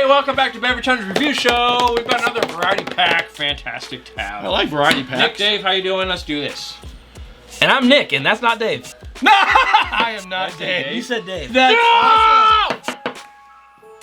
welcome back to Beverage Hunters Review Show. We've got another variety pack. Fantastic tab. I like variety packs. Nick, Dave, how you doing? Let's do this. And I'm Nick, and that's not Dave. No, I am not Dave. You said Dave. That's awesome.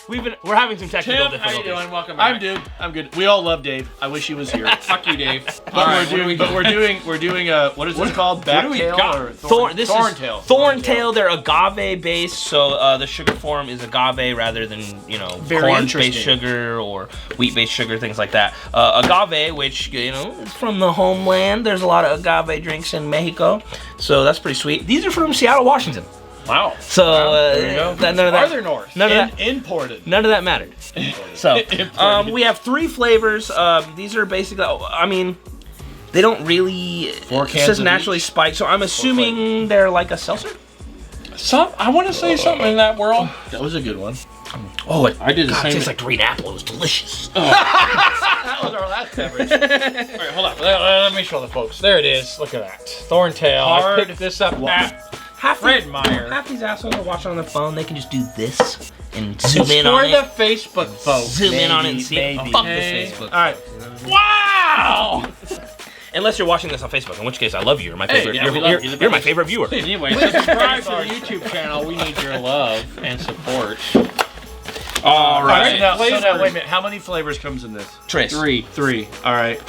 We're having some technical Tim, how you difficulties. doing? Welcome back. I'm Dude. I'm good. We all love Dave. I wish he was here. Fuck you, Dave. But we're doing what is this called? what do we Backtail got? or Thorntail. Thorntail. They're agave based, so the sugar form is agave rather than Very corn interesting. based sugar or wheat based sugar, things like that. Agave, which is from the homeland. There's a lot of agave drinks in Mexico, so that's pretty sweet. These are from Seattle, Washington. Wow. So there you go. none of that. Farther north. None of that. Imported. None of that mattered. So, we have 3 flavors. These are basically, they don't really, 4 it cans says of naturally each? spiked, so I'm assuming they're like a seltzer? I want to say something in that world. That was a good one. Oh, I did the God, same it tastes thing. like green apple. It was delicious. That was our last beverage. All right, hold on. Let me show the folks. There it is. Look at that. Thorntail. I picked this up at Fred Meyer. Half these assholes are watching on their phone. They can just do this and zoom in For on the it. Facebook folks. Zoom in on it and see it. maybe. Oh, fuck Hey. this Facebook. All right. Wow! Unless you're watching this on Facebook, in which case I love you. You're my Hey, favorite. yeah, we love you. You're my favorite viewer. Anyway, subscribe to the YouTube channel. We need your love and support. All right. So now, wait a Flavors. minute. How many flavors comes in this? Trace. 3. 3. All right.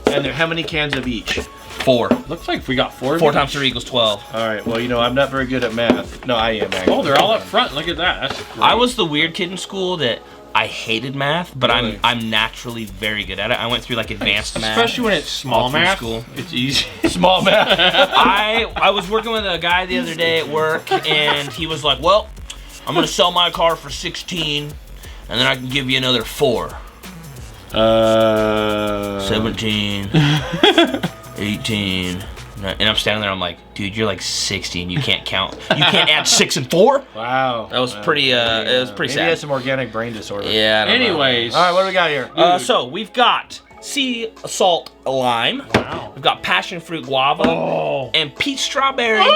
And how many cans of each? 4. Looks like we got 4. 4 times 3 equals 12. All right. Well, I'm not very good at math. No, I am actually. Oh, they're all up front. Look at that. That's great. I was the weird kid in school that I hated math, but Really? I'm naturally very good at it. I went through like advanced math. Especially when it's small all through math. school. It's easy. Small math. I was working with a guy the other day at work, and he was like, "Well, I'm gonna sell my car for 16, and then I can give you another 4. 17, 18." And I'm standing there. I'm like, "Dude, you're like 60, and you can't count. You can't add 6 and 4." Wow. That was pretty. It was pretty Maybe he sad. has some organic brain disorder. Yeah. I don't know. Anyways. All right. What do we got here? So we've got sea salt lime. Wow. We've got passion fruit guava Oh. and peach strawberry.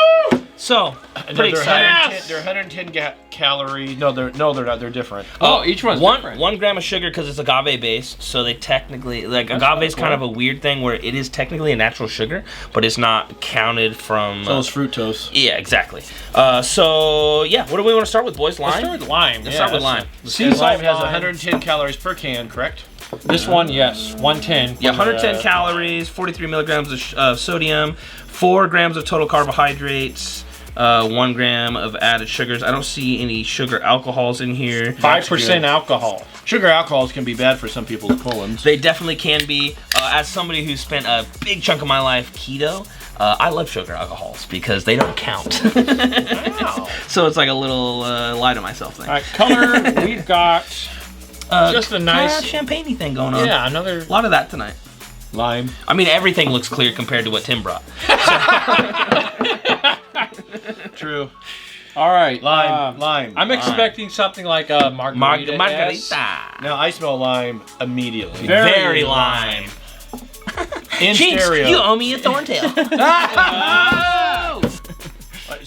So pretty they're excited. 110, they're 110 calories. No, they're not. They're different. Oh, each one's different. 1 gram of sugar because it's agave based. So they technically agave is kind of a weird thing where it is technically a natural sugar, but it's not counted from. So it's fructose. Yeah, exactly. So yeah, what do we want to start with, boys? Lime. Let's start with lime. Let's start with that's- lime. Sea And salt lime has lime. 110 calories per can, correct? This one, yes, 110. Yeah, 110 calories, 43 milligrams of sodium, 4 grams of total carbohydrates, 1 gram of added sugars. I don't see any sugar alcohols in here. 5% alcohol. Sugar alcohols can be bad for some people's colons. They definitely can be. As somebody who spent a big chunk of my life keto, I love sugar alcohols because they don't count. Wow. So it's like a little lie to myself thing. All right, color, we've got just a Kind nice... of champagne-y thing going on. Yeah, another... A lot of that tonight. Lime. I mean, everything looks clear compared to what Tim brought. True. All right. Lime. I'm expecting something like a margarita. Margarita. Now I smell lime immediately. Very lime. In Jinx, stereo. you owe me a Thorntail.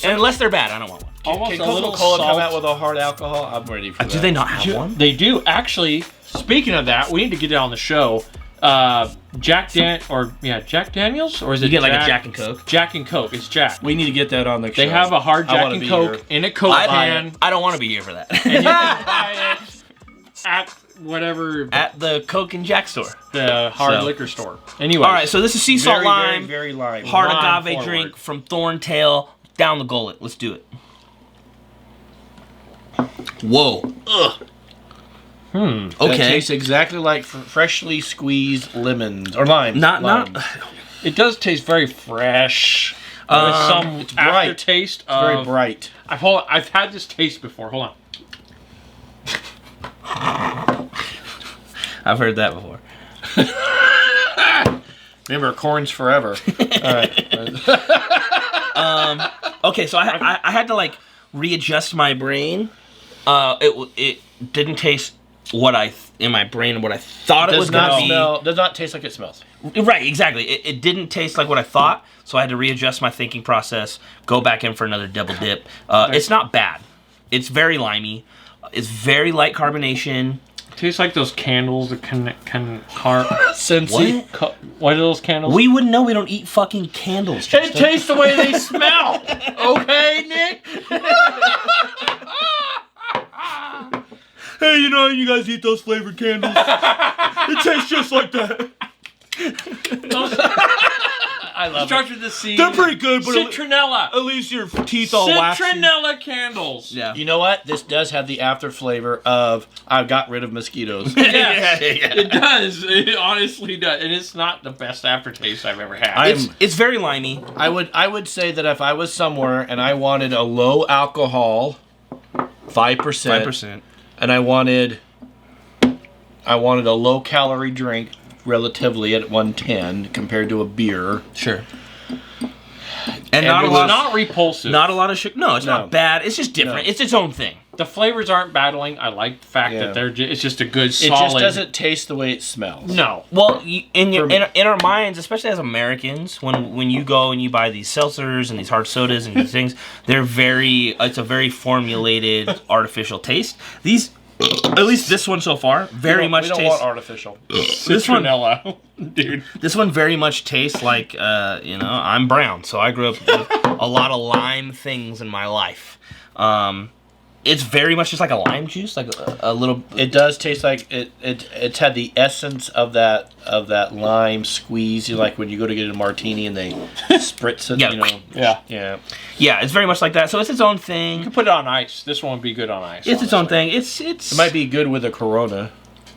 And unless they're bad, I don't want one. Almost Can a little Coca-Cola come salt. out with a hard alcohol? I'm ready for that. Do they not have one? They do. Actually, speaking of that, we need to get it on the show. Jack Daniels? Or is it You get like Jack? a Jack and Coke. Jack and Coke. It's Jack. We need to get that on the show. They have a hard I Jack wanna and be Coke here. in a Coke can. I don't want to be here for that. And you can buy it at whatever At the Coke and Jack store. the hard So. liquor store. Anyway. All right, so this is sea salt Very, lime, very, very lime. hard Lime agave forward. drink from Thorntail. Down the gullet. Let's do it. Whoa. Ugh. That Okay. tastes exactly like freshly squeezed lemons or limes. Not. Limes. It does taste very fresh. With some it's bright. aftertaste It's very of... bright. I've had this taste before. Hold on. I've heard that before. Remember, corn's forever. All right. Okay, so I had to like readjust my brain. It didn't taste what in my brain what I thought it was gonna be. Does not taste like it smells. Right, exactly. It didn't taste like what I thought, so I had to readjust my thinking process. Go back in for another double dip. It's not bad. It's very limey. It's very light carbonation. Tastes like those candles that can Scentsy. What are those candles? We wouldn't know. We don't eat fucking candles. It Justin. tastes the way they smell. Okay, Nick. Hey, you guys eat those flavored candles? It tastes just like that. I love Starts it. with the C. They're pretty good, but Citronella. at least your teeth all waxy. Citronella candles. Yeah. You know what? This does have the after flavor of I got rid of mosquitoes. Yes, Yeah. it does. It honestly does, and it's not the best aftertaste I've ever had. It's very limey. I would say that if I was somewhere and I wanted a low alcohol, 5%, and I wanted a low calorie drink, relatively at 110 compared to a beer. Sure. And not a It's lot. not repulsive. Not a lot of sugar. No, it's not bad. It's just different. No. It's its own thing. The flavors aren't battling. I like the fact that it's just a good solid. It just doesn't taste the way it smells. No. Well, in our minds, especially as Americans, when you go and you buy these seltzers and these hard sodas and these things, it's a very formulated artificial taste. These, at least this one so far, very much we don't tastes. want artificial. This one, Citronella, dude. this one very much tastes like I'm brown, so I grew up with a lot of lime things in my life. It's very much just like a lime juice, like a little. It does taste like it's had the essence of that lime squeeze. You like when you go to get a martini and they spritz it. Yeah. Yeah, it's very much like that. So it's its own You thing. can put it on ice. This one would be good on ice. It's its own honestly. thing. It's. It might be good with a Corona.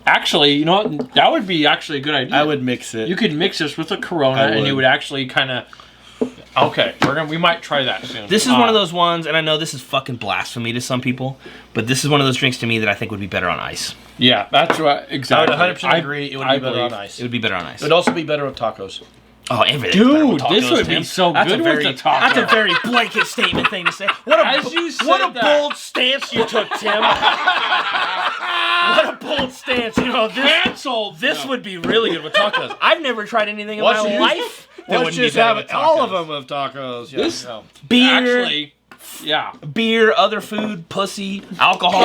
Actually, you know what? That would be actually a good idea. I would mix it. You could mix this with a Corona, and it would actually kind of. Okay, we might try that soon. This is one of those ones, and I know this is fucking blasphemy to some people, but this is one of those drinks to me that I think would be better on ice. Yeah, that's right. Exactly. I would 100% agree. It would be better on ice. It would be better on ice. It would also be better with tacos. Oh, everything. Better with Dude, this tacos, would be Tim. so That's good a very, with the taco. That's a very blanket statement thing to say. What a bold stance you took, Tim. What a bold stance. This would be really good with tacos. I've never tried anything in my life that Let's wouldn't be just better have with all of tacos. them with tacos. Yeah, This- Beer, Actually, yeah. beer, other food, pussy, alcohol,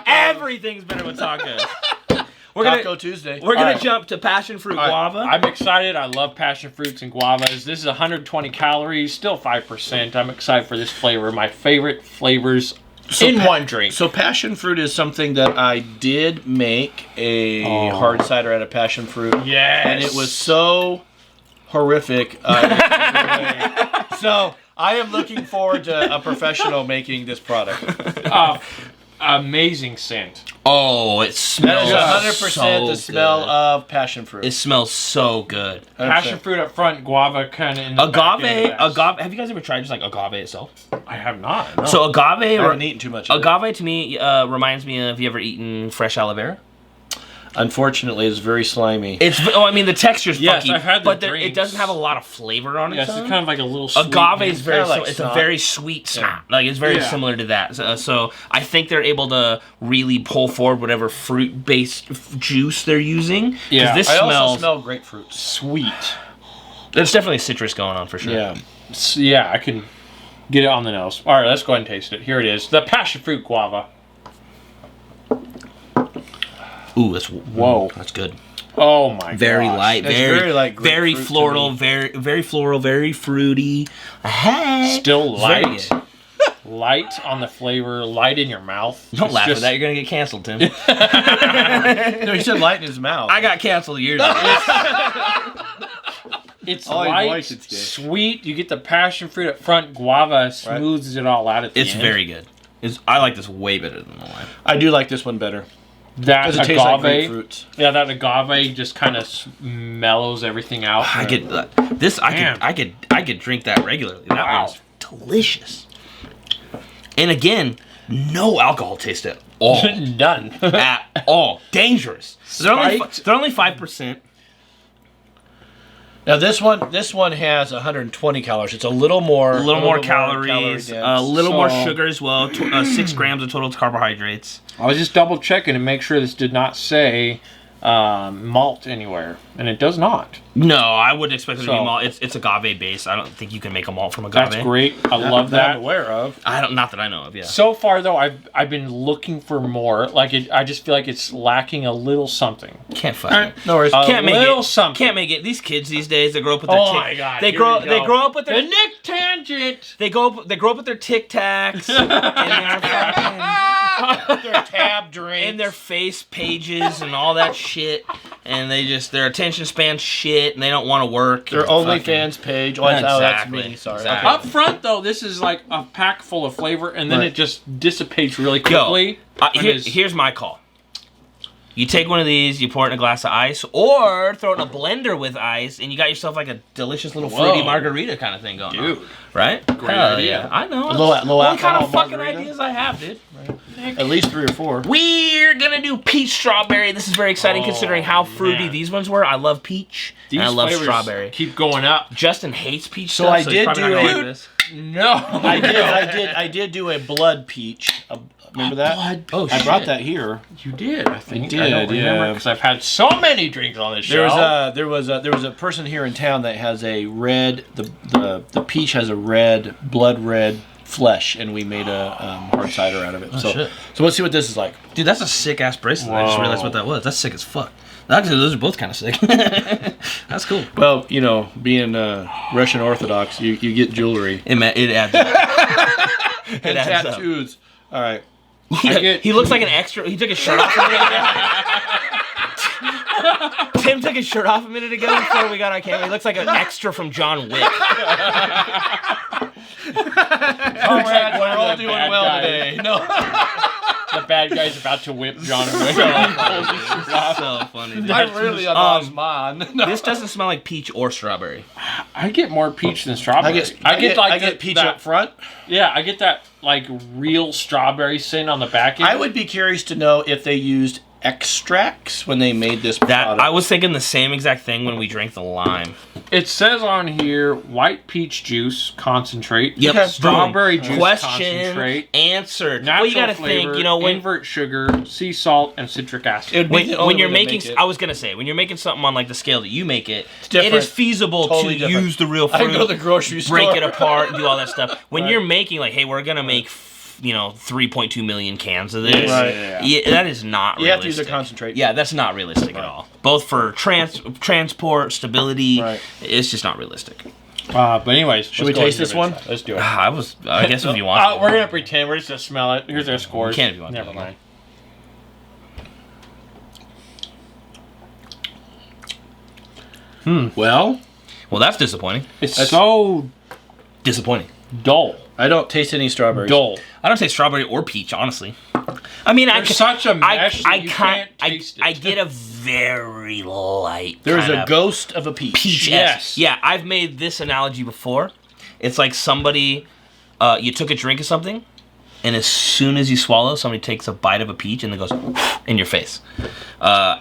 everything's better with tacos. We're Taco Tuesday. We're gonna Alright. jump to passion fruit All right, guava. I'm excited. I love passion fruits and guavas. This is 120 calories, still 5%. I'm excited for this flavor. My favorite flavors in one drink. So passion fruit is something that I did make a hard cider out of passion fruit. Yes. And it was so horrific. So I am looking forward to a professional making this product. Amazing scent. Oh, it That smells is 100% so the smell good. of passion fruit. It smells so good. 100%. Passion fruit up front, guava kind of in the back end of that. Agave. Have you guys ever tried just like agave itself? I have not. No. So agave, I haven't eaten too much of it. agave to me reminds me of. You ever eaten fresh aloe vera? Unfortunately, it's very slimy. The texture's Yes, funky, I've had the but it drinks. doesn't have a lot of flavor on it. yes, it's kind of like a little sweet. Agave is very Kinda like it's a snot. very sweet snot. Like it's very Yeah. similar to that. So I think they're able to really pull forward whatever fruit-based juice they're using. 'Cause Yeah. this I smells. also smell grapefruit. sweet. There's definitely citrus going on for sure. Yeah. Yeah, I can get it on the nose. All right, let's go ahead and taste it. Here it is. The passion fruit guava. Ooh, that's Whoa. That's good. Oh my god. Very light, It's very very like very grapefruit to floral, me. very floral, very fruity. Hey, Still It's very light. good. Light on the flavor, light in your mouth. Don't It's laugh just- at that. You're gonna get canceled, Tim. No, he said light in his mouth. I got canceled years ago. It's Oh, he light, likes it's gay. sweet. You get the passion fruit up front. Guava smooths it all out at the It's end. very good. I like this way better than the lime. I do like this one better. That Because it tastes like agave, grapefruits. yeah, that agave just kind of mellows everything out. I could this. I could drink that regularly. That Wow. one's delicious. And again, no alcohol taste at all. None. At all. Dangerous. They're only 5%. Now this one has 120 calories. It's a little more. A little more bit calories, calorie a dense. little more So- sugar as well. 6 grams of total carbohydrates. I was just double checking to make sure this did not say malt anywhere. and it does not. No, I wouldn't expect it to be So- malt. It's agave based. I don't think you can make a malt from agave. That's great. I love That I'm that. aware of. Not that I know of. Yeah. So far, though, I've been looking for more. Like, I just feel like it's lacking a little something. Can't fuck All it. right, no worries. Can't make little it. something. Can't make it. These kids these days, they grow up with their. Oh my God, They here grow. we go. They grow up with their. The Nick tangent. They grow up with their Tic Tacs and their fucking, Their tab drinks. and their face pages and all that shit, and their attention span shit, and they don't want to work. Their and OnlyFans page. Oh, that's Exactly. me. Sorry. Exactly. Up front, though, this is like a pack full of flavor, and then Right. it just dissipates really quickly. Here's my call. You take one of these, you pour it in a glass of ice, or throw it in a blender with ice, and you got yourself like a delicious little fruity Whoa. margarita kind of thing going on. Dude. Right? Great Hell idea. yeah. I know. Low What kind alcohol of fucking margarita? ideas I have, dude. At least 3 or 4. We're gonna do peach strawberry. This is very exciting Oh, considering how fruity man. these ones were. I love peach These and I love flavors strawberry. keep going up. Justin hates peach So stuff, I he's did probably do not gonna a- like this. No. I did do a blood peach. Remember that? Blood Oh, I brought shit. that here. You did, I think. did, I don't remember yeah. because I've had so many drinks on this show. There was a person here in town that has a red. The peach has a blood red flesh, and we made a hard cider out of it. shit. So let's see what this is like. Dude, that's a sick ass bracelet. I just Whoa. realized what that was. That's sick as fuck. Actually, those are both kind of sick. That's cool. Well, being Russian Orthodox, you get jewelry It adds up. and It adds up. tattoos. All right. He looks like an extra. He took his shirt off a minute ago. Tim took his shirt off a minute ago before we got on camera. He looks like an extra from John Wick. We're all doing bad well guys. today. No. The bad guy's about to whip John Wick. So funny. Dude. I'm really on Osman. No. This doesn't smell like peach or strawberry. I get more peach than strawberry. I get peach up front. Yeah, I get that like real strawberry scent on the back end. I would be curious to know if they used extracts when they made this That product. I was thinking the same exact thing when we drank the lime. It says on here white peach juice concentrate. Yep. Okay. Strawberry juice Question concentrate. answered. Natural Well, you gotta flavor, think. When invert sugar, sea salt, and citric acid. It would be the only when you're way to making, make it. I was gonna say, when you're making something on like the scale that you make it, it different. is feasible Totally to different. use the real I fruit, go to the grocery store. break it apart, and do all that stuff. When Right. you're making like, hey, we're gonna make 3.2 million cans of this. Right. Yeah, that is not. You have to use realistic. a concentrate. Yeah, that's not realistic at all. Both for transport, stability, Right. it's just not realistic. But anyways, Should we taste this one? Let's do it. I guess if you want. We're gonna pretend we're just gonna smell it. Here's our scores. You can if you want to. Never mind. Well, Well, that's disappointing. It's so Disappointing. dull. I don't taste any strawberries. Dull. I don't say strawberry or peach, honestly. I mean, There's such a mesh that you can't taste it. I get a very light. There's kind a of ghost of a peach. peach. Yes. Yeah, I've made this analogy before. It's like somebody, you took a drink of something, and as soon as you swallow, somebody takes a bite of a peach and it goes in your face.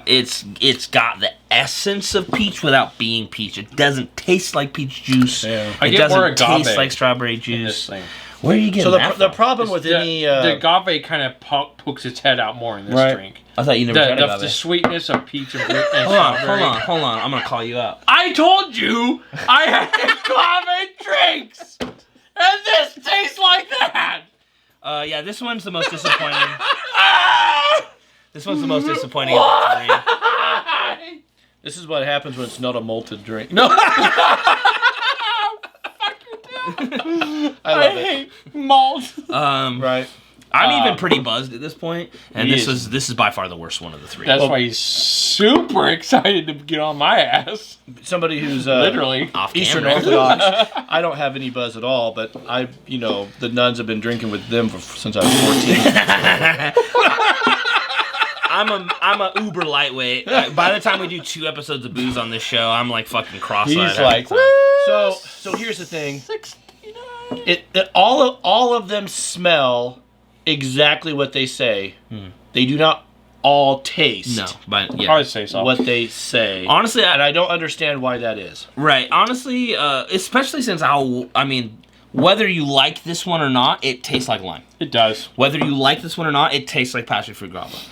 It's got the essence of peach without being peach. It doesn't taste like peach juice. Yeah. I It get doesn't more agave taste like strawberry in this juice. thing. Where are you getting So that the from? problem with any The agave kind of pokes its head out more in this Right. drink. I thought you never tried The agave. sweetness of peach and Hold strawberry. on. I'm gonna call you out. I told you I had agave drinks, and this tastes like that. Yeah, this one's the most disappointing. This one's the most disappointing of the three. This is what happens when it's not a malted drink. No. I I love it. hate malt. Right. I'm even pretty buzzed at this point, and He this is by far the worst one of the three. That's why he's super excited to get on my ass. Somebody who's Literally. Off Eastern camera. Orthodox. I don't have any buzz at all, but the nuns have been drinking with them since I was 14. I'm a uber lightweight. By the time we do 2 episodes of booze on this show, I'm like fucking cross-eyed. He's like, So here's the thing. All of them smell exactly what they say. They do not all taste no, but yeah. I would say so. what they say. Honestly, And I don't understand why that is. right. Honestly, especially since whether you like this one or not, it tastes like lime. It does. Whether you like this one or not, it tastes like passion fruit grappa.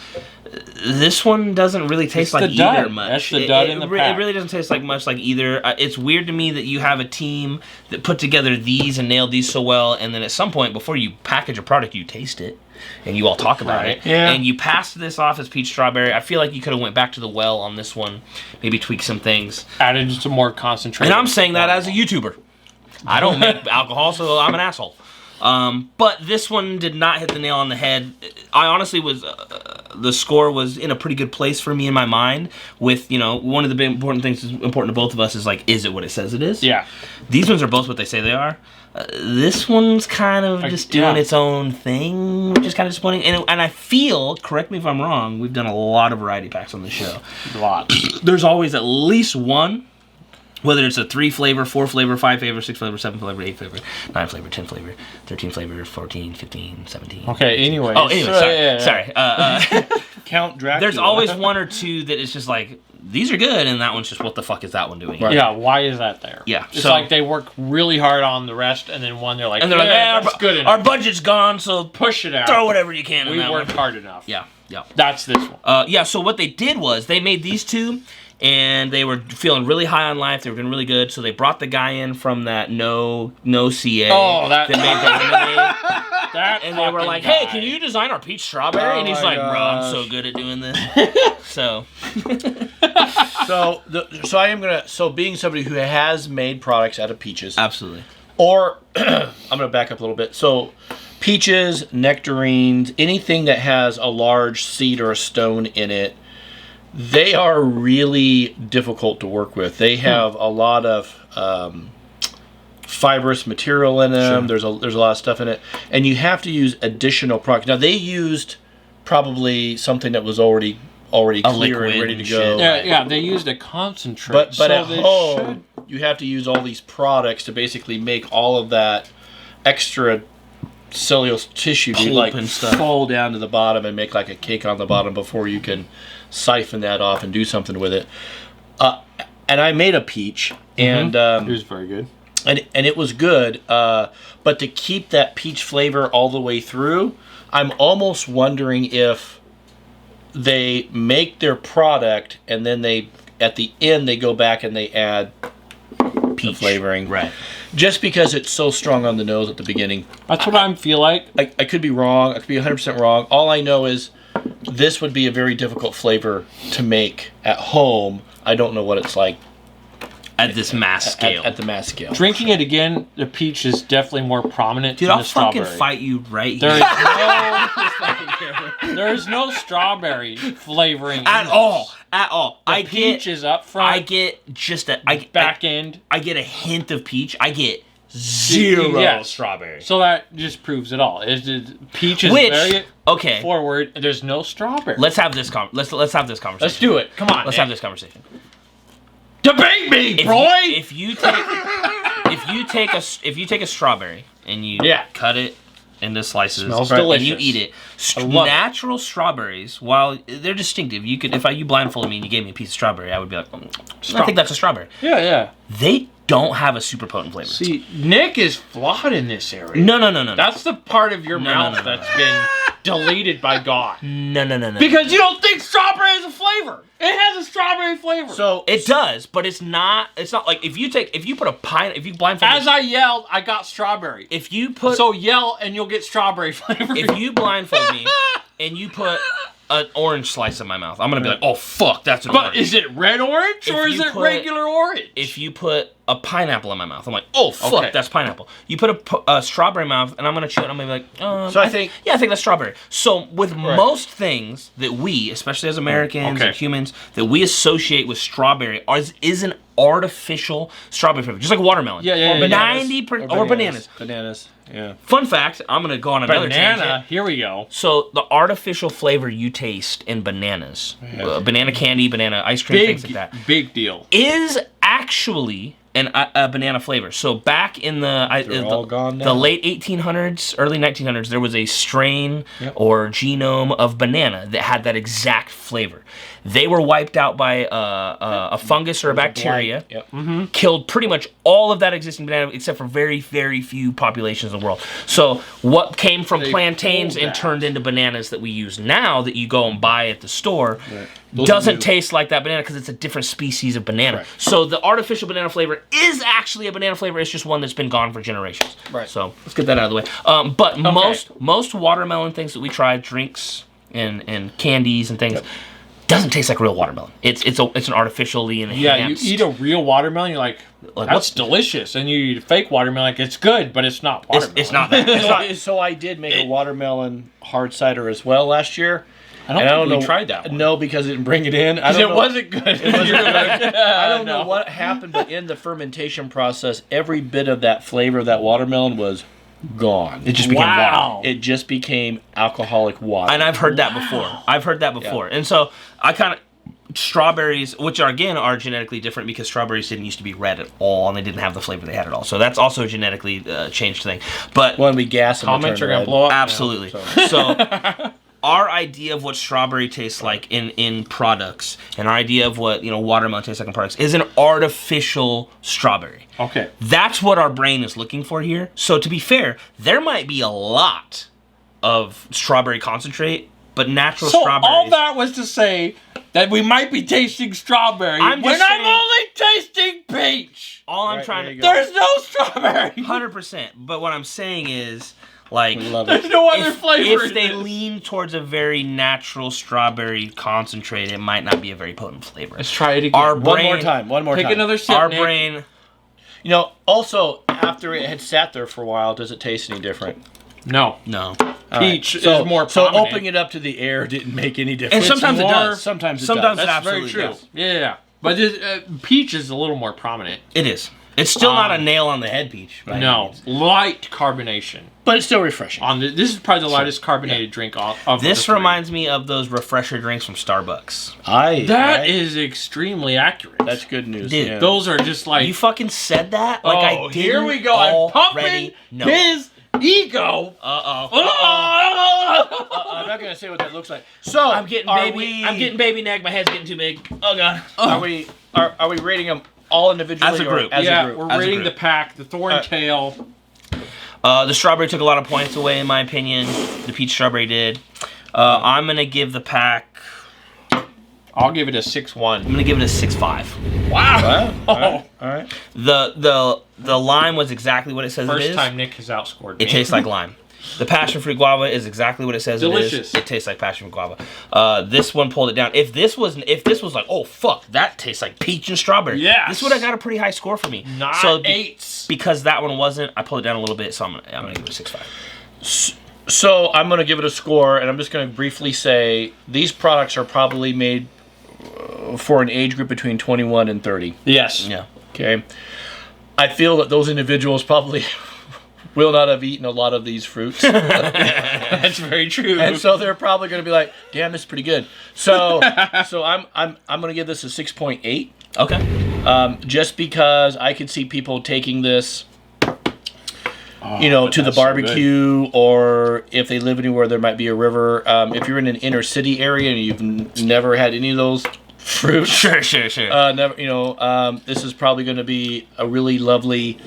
This one doesn't really taste like the dud. either much. That's the dud in the pack. It really doesn't taste like much like either. It's weird to me that you have a team that put together these and nailed these so well, and then at some point before you package a product, you taste it, and you all talk about it. Yeah. And you passed this off as peach strawberry. I feel like you could have went back to the well on this one, maybe tweak some things. Added some more concentration. And I'm saying that as a YouTuber. I don't make alcohol, so I'm an asshole. But this one did not hit the nail on the head. I honestly was, the score was in a pretty good place for me in my mind with, one of the big important things that's important to both of us is like, is it what it says it is? Yeah. These ones are both what they say they are. This one's kind of just doing its own thing, which is kind of disappointing. And I feel, correct me if I'm wrong, we've done a lot of variety packs on the show. A lot. There's always at least one, whether it's a 3 flavor, 4 flavor, 5 flavor, 6 flavor, 7 flavor, 8 flavor, 9 flavor, 10 flavor, 13 flavor, 14, 15, 17. Okay, anyway. Oh, anyway, sorry. Count Dracula. There's always one or two that is just like, these are good, and that one's just, what the fuck is that one doing? Yeah, why is that there? Yeah, It's so- like they work really hard on the rest, and then one they're like, And they're like, that's good enough. our budget's gone, so Push it out. throw whatever you can in We that worked one. hard enough. Yeah. That's this one. Yeah, so what they did was they made these two, and they were feeling really high on life. They were doing really good, so they brought the guy in from that no CA. Oh, that- made the lemonade. That And they were fucking like, guy. hey, can you design our peach strawberry? Oh And he's my like, bro, I'm gosh. so good at doing this. So, So I am gonna. So being somebody who has made products out of peaches, absolutely. or I'm gonna back up a little bit. So peaches, nectarines, anything that has a large seed or a stone in it, they are really difficult to work with. They have a lot of fibrous material in them. Sure. There's a lot of stuff in it, and you have to use additional product. Now they used probably something that was already clear liquid and ready to and go. shit. Yeah, they used a concentrate. But so at they home, you have to use all these products to basically make all of that extra cellulose tissue to Pulp like and stuff. fall down to the bottom and make like a cake on the bottom before you can siphon that off and do something with it. And I made a peach, and It was very good. and it was good. But to keep that peach flavor all the way through, I'm almost wondering if they make their product and then they at the end they go back and they add peach flavoring, Right. just because it's so strong on the nose at the beginning. That's what I feel like. I could be wrong. I could be 100% wrong. All I know is this would be a very difficult flavor to make at home. I don't know what it's like At this mass scale. at the mass scale. Drinking it again, the peach is definitely more prominent Dude, than I'll the strawberry. fucking fight you right There here. is there is no strawberry flavoring At in all. this. At all. The peach is up front. I get just a back end. I get a hint of peach. I get zero Yes. strawberry. So that just proves it all. Peach is Which very okay. forward. And there's no strawberry. Let's have this let's have this conversation. Let's do it. Come on. Let's Nick. have this conversation. Debate me, If Roy. if you take a strawberry and you Yeah. cut it into slices Smells and delicious. you eat it, love it. natural strawberries, while they're distinctive, you could if you blindfolded me and you gave me a piece of strawberry, I would be like, I think that's a strawberry. Yeah. They don't have a super potent flavor. See, Nick is flawed in this area. No. That's the part of your No, mouth no, no, that's been deleted by God. No. Because you don't think strawberry is a flavor. It has a strawberry flavor. So It does, but it's not like if you blindfold as I yelled, I got strawberry. if you put So yell and you'll get strawberry flavor. if you blindfold me and you put an orange slice in my mouth, I'm gonna be like, oh fuck, that's an But orange. is it red orange or If is you it put- regular orange? If you put a pineapple in my mouth, I'm like, oh fuck, Okay. that's pineapple. You put a strawberry in my mouth, and I'm gonna chew it. I'm gonna be like, So I think- I think that's strawberry. So with most things that we, especially as Americans Okay. and humans, that we associate with strawberry is an artificial strawberry flavor, just like watermelon. Yeah, yeah, Or yeah, yeah. 90% or bananas. Bananas. Yeah. Fun fact, I'm gonna go on another Banana. tangent. Here we go. So the artificial flavor you taste in bananas, banana candy, banana ice cream, things like that, Big deal. is actually a banana flavor. So back in all gone now. the late 1800s, early 1900s, there was a strain or genome of banana that had that exact flavor. They were wiped out by a fungus or a bacteria, killed pretty much all of that existing banana except for very, very few populations in the world. So what came from plantains and turned into bananas that we use now that you go and buy at the store doesn't taste like that banana because it's a different species of banana. Right. So the artificial banana flavor is actually a banana flavor. It's just one that's been gone for generations. Right. So let's get that out of the way. But most watermelon things that we tried, drinks and candies and things, doesn't taste like real watermelon. It's an artificially enhanced. Yeah, you eat a real watermelon, you're like that's delicious, and you eat a fake watermelon, like it's good, but it's not watermelon. It's not that. So I did make a watermelon hard cider as well last year. I don't think we tried that one. No, because I didn't bring it in. It wasn't good. I don't know what happened, but in the fermentation process, every bit of that flavor of that watermelon was gone. It just became water. It just became alcoholic water. And I've heard that before. And so I kind of strawberries, which are again are genetically different because strawberries didn't used to be red at all, and they didn't have the flavor they had at all. So that's also a genetically changed thing. But when we gas them, comments are gonna blow up. Absolutely. Now, so our idea of what strawberry tastes like in products, and our idea of what watermelon tastes like in products, is an artificial strawberry. Okay. That's what our brain is looking for here. So to be fair, there might be a lot of strawberry concentrate, but natural strawberries. So all that was to say that we might be tasting strawberry I'm only tasting peach. All I'm trying to there's no strawberry. 100%. But what I'm saying is, like, there's no other flavor. If they lean towards a very natural strawberry concentrate, it might not be a very potent flavor. Let's try it again. One more time. Take another sip, Our Nick. brain. Also, after it had sat there for a while, does it taste any different? No. Peach is more prominent. So opening it up to the air didn't make any difference. And sometimes it does. Sometimes it does. That's absolutely very true. does. Yeah. But peach is a little more prominent. It is. It's still not a nail on the head peach. No. Light carbonation. But it's still refreshing. This is probably the lightest carbonated drink of this reminds me of those refresher drinks from Starbucks. That is extremely accurate. That's good news. Dude, yeah. Those are just like... You fucking said that? Like I didn't here we go. I'm pumping his ego. I'm not gonna say what that looks like. So I'm getting baby neck. My head's getting too big. Oh god. Are we rating them all individually as a group? As a group? We're rating the pack. The Thorntail. The strawberry took a lot of points away, in my opinion. The peach strawberry did. I'm gonna give the pack. I'll give it a 6-1. I'm gonna give it a 6.5. Wow. All right. The lime was exactly what it says it is. First time Nick has outscored me. It tastes like lime. The passion fruit guava is exactly what it says Delicious. it is. It tastes like passion fruit guava. This one pulled it down. If this was like, oh fuck, that tastes like peach and strawberry. Yes. This would have got a pretty high score for me. Not so 8s. Because that one wasn't, I pulled it down a little bit, so I'm gonna give it a 6.5. So I'm gonna give it a score, and I'm just gonna briefly say these products are probably made for an age group between 21 and 30. Yes. Yeah. Okay. I feel that those individuals probably will not have eaten a lot of these fruits. That's very true. And so they're probably going to be like, "Damn, this is pretty good." So I'm going to give this a 6.8. Okay. Just because I could see people taking this, to the barbecue, or if they live anywhere there might be a river. If you're in an inner city area and you've never had any of those fruits, sure. this is probably going to be a really lovely,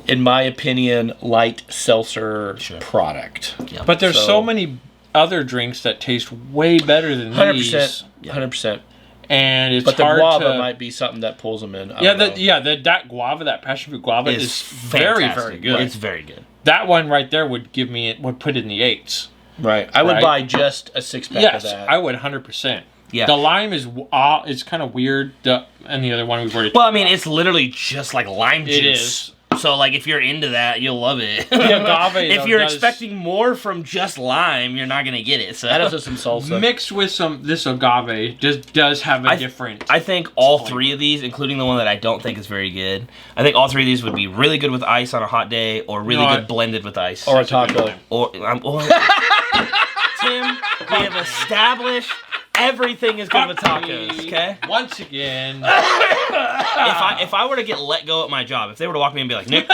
in my opinion, light seltzer product. Yeah. But there's so many other drinks that taste way better than 100%, these. 100%. And it's but the hard guava might be something that pulls them in. That guava, that passion fruit guava is very, very good. It's very good. That one right there would put it in the 8s. Right. I would buy just a 6-pack of that. Yes, I would 100%. Yeah. The lime is kind of weird, and the other one we've already. Well, I mean, it's literally just like lime juice. It is. So, like, if you're into that, you'll love it. The agave, if you're expecting more from just lime, you're not gonna get it. So that is some salsa mixed with this agave does have a different. I think all three of these, including the one that I don't think is very good, I think all three of these would be really good with ice on a hot day, or really good blended with ice, or a taco. Tim, we have established everything is good with tacos. Okay. Once again. If I were to get let go at my job, if they were to walk me and be like, Nick,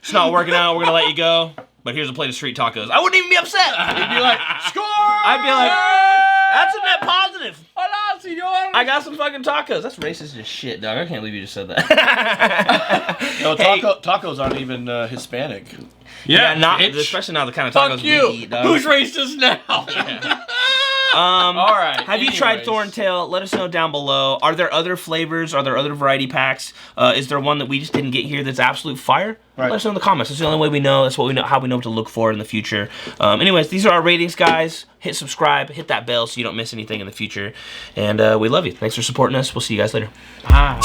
it's not working out, we're gonna let you go, but here's a plate of street tacos, I wouldn't even be upset. You'd be like, score! I'd be like, that's a net positive. Hola, senor. I got some fucking tacos. That's racist as shit, dog. I can't believe you just said that. No, tacos aren't even Hispanic. Yeah, not especially not the kind of tacos Fuck you. we eat, dog. Who's racist now? All right. Have you tried Thorntail? Let us know down below. Are there other flavors? Are there other variety packs? Is there one that we just didn't get here that's absolute fire? Right. Let us know in the comments. That's the only way we know. That's what we know. How we know what to look for in the future. Anyways, these are our ratings, guys. Hit subscribe. Hit that bell so you don't miss anything in the future. And we love you. Thanks for supporting us. We'll see you guys later. Bye.